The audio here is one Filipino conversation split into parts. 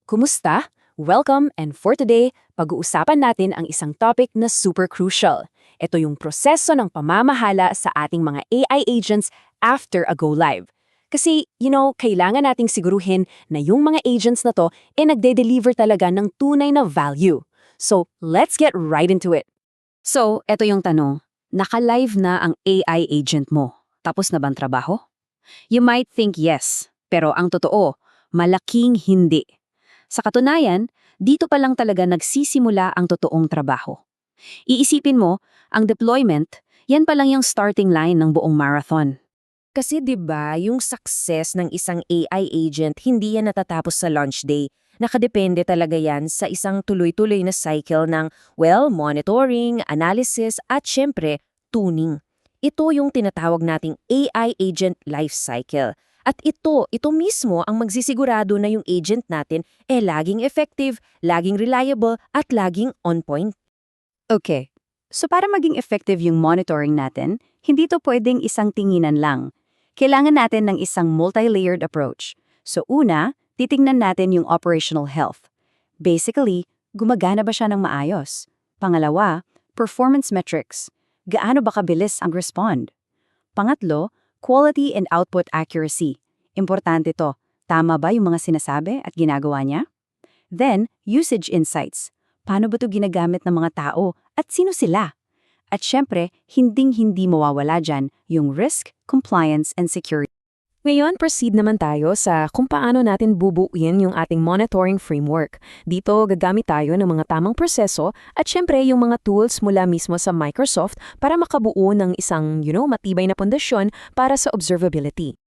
Kumusta? Welcome, and for today, pag-uusapan natin ang isang topic na super crucial. Ito yung proseso ng pamamahala sa ating mga AI agents after a go-live. Kasi, kailangan nating siguruhin na yung mga agents na to nagde-deliver talaga ng tunay na value. So, let's get right into it. So, eto yung tanong. Naka-live na ang AI agent mo. Tapos na bang trabaho? You might think yes, pero ang totoo, malaking hindi. Sa katunayan, dito pa lang talaga nagsisimula ang totoong trabaho. Iisipin mo, ang deployment, yan pa lang yung starting line ng buong marathon. Kasi 'di ba, yung success ng isang AI agent hindi yan natatapos sa launch day. Nakadepende talaga yan sa isang tuloy-tuloy na cycle ng, monitoring, analysis, at syempre, tuning. Ito yung tinatawag nating AI agent life cycle. At ito mismo ang magsisigurado na yung agent natin laging effective, laging reliable, at laging on point. Okay, so para maging effective yung monitoring natin, hindi to pwedeng isang tinginan lang. Kailangan natin ng isang multi-layered approach. So una, titingnan natin yung operational health. Basically, gumagana ba siya ng maayos? Pangalawa, performance metrics. Gaano ba kabilis ang respond? Pangatlo, quality and output accuracy. Importante to. Tama ba yung mga sinasabi at ginagawa niya? Then, usage insights. Paano ba ito ginagamit ng mga tao at sino sila? At syempre, hinding-hindi mawawala dyan yung risk, compliance, and security. Ngayon, proceed naman tayo sa kung paano natin bubuuin yung ating monitoring framework. Dito, gagamit tayo ng mga tamang proseso at syempre yung mga tools mula mismo sa Microsoft para makabuo ng isang, matibay na pundasyon para sa observability.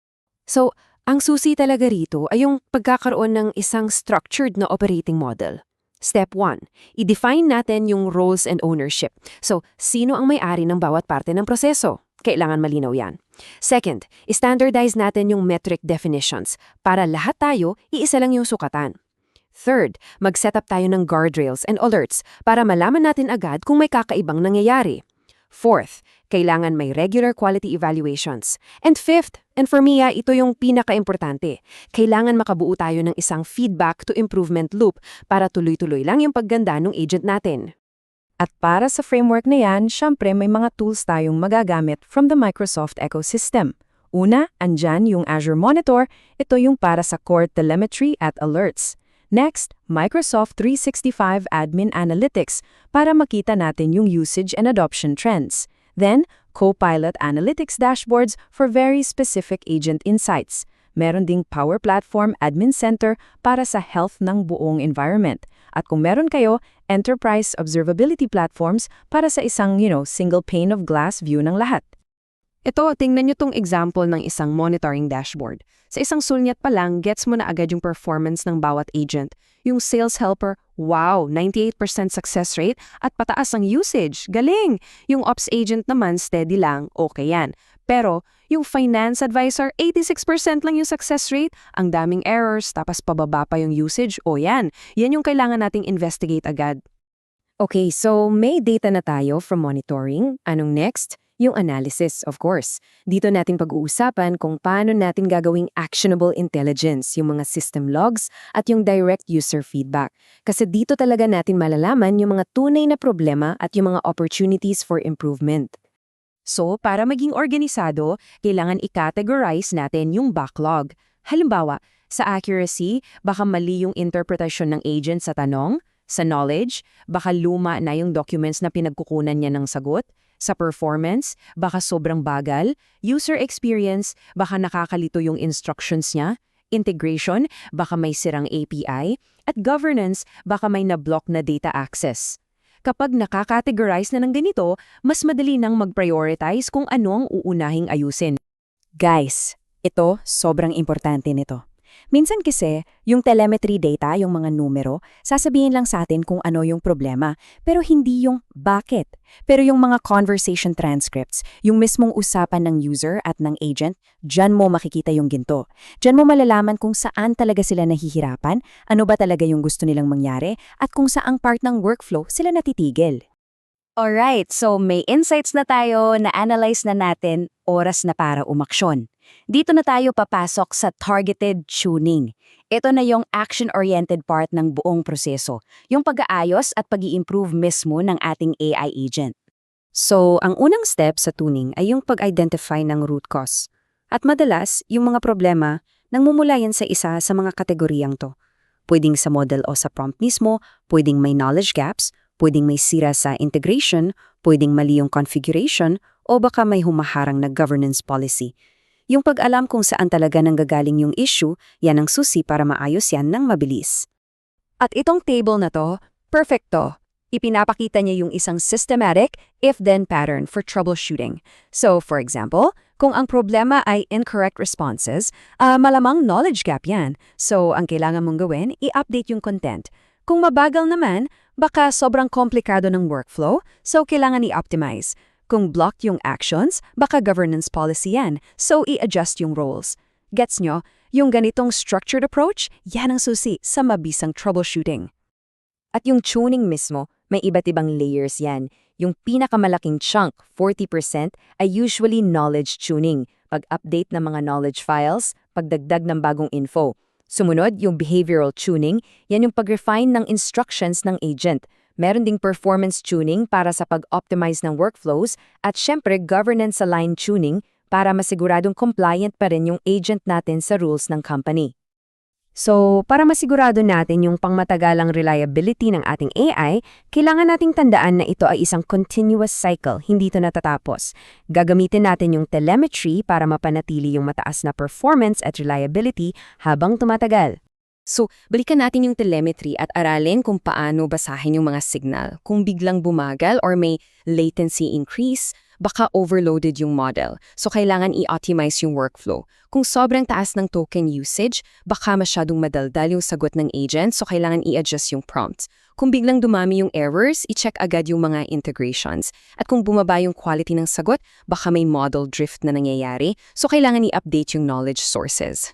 So, ang susi talaga rito ay yung pagkakaroon ng isang structured na operating model. Step 1, i-define natin yung roles and ownership. So, sino ang may-ari ng bawat parte ng proseso? Kailangan malinaw yan. Second, i-standardize natin yung metric definitions para lahat tayo iisa lang yung sukatan. Third, mag-setup tayo ng guardrails and alerts para malaman natin agad kung may kakaibang nangyayari. Fourth, kailangan may regular quality evaluations. And fifth, and for me, ito yung pinaka-importante, kailangan makabuo tayo ng isang feedback to improvement loop para tuloy-tuloy lang yung pagganda ng agent natin. At para sa framework na yan, syempre may mga tools tayong magagamit from the Microsoft ecosystem. Una, andyan yung Azure Monitor, ito yung para sa core telemetry at alerts. Next, Microsoft 365 Admin Analytics para makita natin yung usage and adoption trends. Then, Copilot Analytics dashboards for very specific agent insights. Meron ding Power Platform Admin Center para sa health ng buong environment. At kung meron kayo, Enterprise Observability Platforms para sa isang, single pane of glass view ng lahat. Ito, tingnan nyo tong example ng isang monitoring dashboard. Sa isang sulyat pa lang, gets mo na agad yung performance ng bawat agent. Yung sales helper, wow, 98% success rate at pataas ang usage. Galing! Yung ops agent naman, steady lang, okay yan. Pero, yung finance advisor, 86% lang yung success rate, ang daming errors, tapos pababa pa yung usage, o yan. Yan yung kailangan nating investigate agad. Okay, so may data na tayo from monitoring. Anong next? Yung analysis, of course. Dito natin pag-uusapan kung paano natin gagawing actionable intelligence, yung mga system logs at yung direct user feedback. Kasi dito talaga natin malalaman yung mga tunay na problema at yung mga opportunities for improvement. So, para maging organisado, kailangan i-categorize natin yung backlog. Halimbawa, sa accuracy, baka mali yung interpretasyon ng agent sa tanong. Sa knowledge, baka luma na yung documents na pinagkukunan niya ng sagot. Sa performance, baka sobrang bagal. User experience, baka nakakalito yung instructions niya. Integration, baka may sirang API. At governance, baka may na-block na data access. Kapag nakakategorize na ng ganito, mas madali nang mag-prioritize kung ano ang uunahing ayusin. Guys, ito sobrang importante nito. Minsan kasi, yung telemetry data, yung mga numero, sasabihin lang sa atin kung ano yung problema, pero hindi yung bakit. Pero yung mga conversation transcripts, yung mismong usapan ng user at ng agent, dyan mo makikita yung ginto. Dyan mo malalaman kung saan talaga sila nahihirapan, ano ba talaga yung gusto nilang mangyari, at kung saang part ng workflow sila natitigil. Alright, so may insights na tayo, na-analyze na natin, oras na para umaksyon. Dito na tayo papasok sa targeted tuning. Ito na yung action-oriented part ng buong proseso, yung pag-aayos at pag-i-improve mismo ng ating AI agent. So, ang unang step sa tuning ay yung pag-identify ng root cause. At madalas, yung mga problema, nangmumula yan sa isa sa mga kategoriyang to. Pwedeng sa model o sa prompt mismo, pwedeng may knowledge gaps, pwedeng may sira sa integration, pwedeng mali yung configuration, o baka may humaharang na governance policy. Yung pag-alam kung saan talaga nanggagaling yung issue, yan ang susi para maayos yan ng mabilis. At itong table na to, perfecto. Ipinapakita niya yung isang systematic if-then pattern for troubleshooting. So, for example, kung ang problema ay incorrect responses, malamang knowledge gap yan. So, ang kailangan mong gawin, i-update yung content. Kung mabagal naman, baka sobrang komplikado ng workflow, so kailangan i-optimize. Kung blocked yung actions, baka governance policy yan, so i-adjust yung roles. Gets nyo? Yung ganitong structured approach, yan ang susi sa mabisang troubleshooting. At yung tuning mismo, may iba't ibang layers yan. Yung pinakamalaking chunk, 40%, ay usually knowledge tuning, pag-update ng mga knowledge files, pagdagdag ng bagong info. Sumunod, yung behavioral tuning, yan yung pag-refine ng instructions ng agent. Meron ding performance tuning para sa pag-optimize ng workflows at syempre governance-aligned tuning para masiguradong compliant pa rin yung agent natin sa rules ng company. So, para masigurado natin yung pangmatagalang reliability ng ating AI, kailangan nating tandaan na ito ay isang continuous cycle, hindi ito natatapos. Gagamitin natin yung telemetry para mapanatili yung mataas na performance at reliability habang tumatagal. So, balikan natin yung telemetry at aralin kung paano basahin yung mga signal. Kung biglang bumagal or may latency increase, baka overloaded yung model. So, kailangan i-optimize yung workflow. Kung sobrang taas ng token usage, baka masyadong madaldal yung sagot ng agent, so kailangan i-adjust yung prompt. Kung biglang dumami yung errors, i-check agad yung mga integrations. At kung bumaba yung quality ng sagot, baka may model drift na nangyayari, so kailangan i-update yung knowledge sources.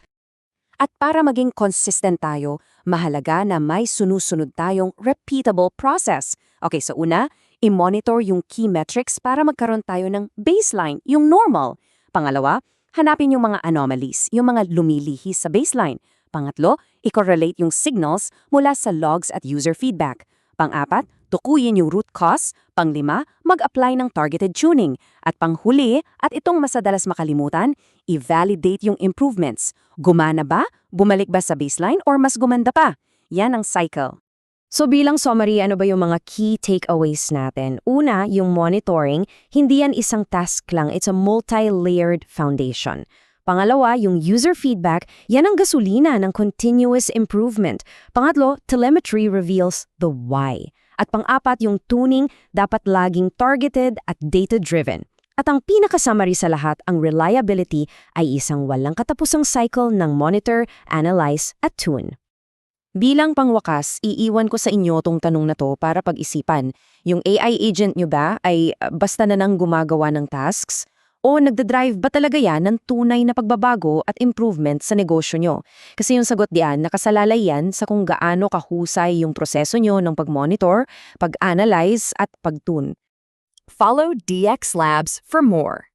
At para maging consistent tayo, mahalaga na may sunusunod tayong repeatable process. Okay, so una, i-monitor yung key metrics para magkaroon tayo ng baseline, yung normal. Pangalawa, hanapin yung mga anomalies, yung mga lumilihi sa baseline. Pangatlo, i-correlate yung signals mula sa logs at user feedback. Pang-apat, tukuyin yung root cause. Pang-lima, mag-apply ng targeted tuning. At panghuli, at itong masadalas makalimutan, i-validate yung improvements. Gumana ba? Bumalik ba sa baseline or mas gumanda pa? Yan ang cycle. So bilang summary, ano ba yung mga key takeaways natin? Una, yung monitoring, hindi yan isang task lang, it's a multi-layered foundation. Pangalawa, yung user feedback, yan ang gasolina ng continuous improvement. Pangatlo, telemetry reveals the why. At pang-apat, yung tuning dapat laging targeted at data-driven. At ang pinakasummary sa lahat, ang reliability ay isang walang katapusang cycle ng monitor, analyze at tune. Bilang pangwakas, iiwan ko sa inyo tong tanong na to para pag-isipan. Yung AI agent nyo ba ay basta na nang gumagawa ng tasks? O nagdadrive ba talaga yan ng tunay na pagbabago at improvement sa negosyo nyo? Kasi yung sagot diyan, nakasalalay yan sa kung gaano kahusay yung proseso nyo ng pag-monitor, pag-analyze at pag-tune. Follow DX Labs for more.